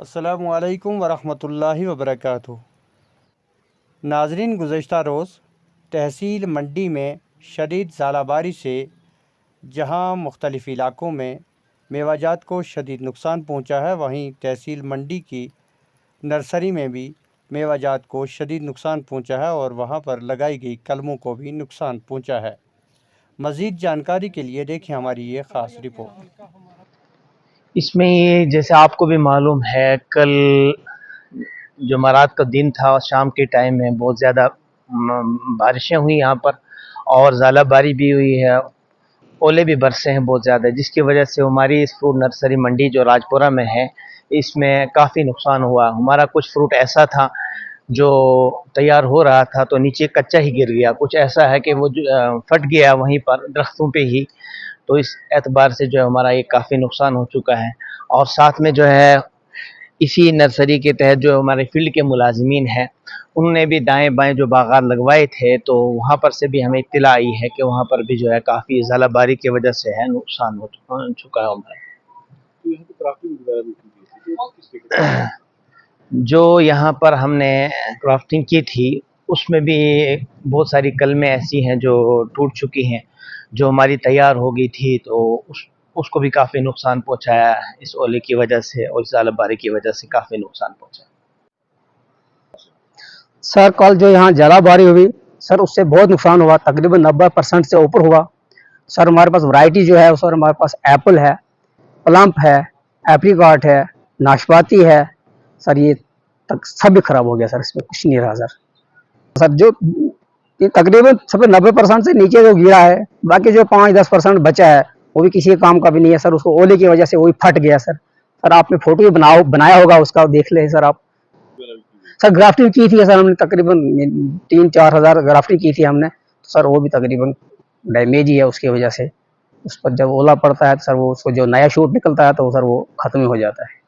अस्सलामुअलैकुम वरहमतुल्लाहि वबरकातुहू। नाज़रीन, गुज़श्ता रोज़ तहसील मंडी में शदीद ज़ालाबारी से जहां मुख्तलिफ़ इलाकों में मेवाजात को शदीद नुकसान पहुंचा है, वहीं तहसील मंडी की नर्सरी में भी मेवाजात को शदीद नुकसान पहुंचा है और वहां पर लगाई गई कलमों को भी नुकसान पहुंचा है। मज़ीद जानकारी के लिए देखें हमारी ये ख़ास रिपोर्ट। इसमें जैसे आपको भी मालूम है, कल जुमेरात का दिन था, शाम के टाइम में बहुत ज़्यादा बारिशें हुई यहाँ पर और ज़ालाबारी भी हुई है, ओले भी बरसे हैं बहुत ज़्यादा, जिसकी वजह से हमारी इस फ्रूट नर्सरी मंडी जो राजपुरा में है, इसमें काफ़ी नुकसान हुआ। हमारा कुछ फ्रूट ऐसा था जो तैयार हो रहा था तो नीचे कच्चा ही गिर गया, कुछ ऐसा है कि वो फट गया वहीं पर दरख्तों पे ही। तो इस एतबार से जो है हमारा ये काफ़ी नुकसान हो चुका है। और साथ में जो है इसी नर्सरी के तहत जो हमारे फील्ड के मुलाजिमीन हैं, उन्होंने भी दाएं बाएं जो बागात लगवाए थे, तो वहाँ पर से भी हमें इत्तला आई है कि वहाँ पर भी जो है काफ़ी ज़ालाबारी की वजह से है नुकसान हो चुका है हमारा। जो यहाँ पर हमने क्राफ्टिंग की थी उसमें भी बहुत सारी कलमें ऐसी हैं जो टूट चुकी हैं, जो हमारी तैयार हो गई थी, तो उसको भी काफ़ी नुकसान पहुँचाया है इस ओले की वजह से और इस ज़ालाबारी की वजह से काफ़ी नुकसान पहुँचा। सर कल जो यहाँ ज़ालाबारी हुई सर, उससे बहुत नुकसान हुआ, तकरीबन 90% से ऊपर हुआ। सर हमारे पास वैरायटी जो है सर, हमारे पास एप्पल है, प्लम है, एप्रिकॉट है, नाशपाती है सर, ये तक सब भी खराब हो गया सर, इसमें कुछ नहीं रहा सर। सर जो ये तकरीबन सब 90% से नीचे जो गिरा है, बाकी जो 5-10% बचा है वो भी किसी काम का भी नहीं है सर, उसको ओले की वजह से वो भी फट गया सर। सर आपने फोटो भी बनाया होगा उसका, देख ले सर आप। सर ग्राफ्टिंग की थी सर हमने, तकरीबन 3-4 हज़ार ग्राफ्टिंग की थी हमने, तो सर वो भी तकरीबन डैमेज ही है उसकी वजह से। उस पर जब ओला पड़ता है तो सर वो उसको जो नया शूट निकलता है तो सर वो खत्म हो जाता है।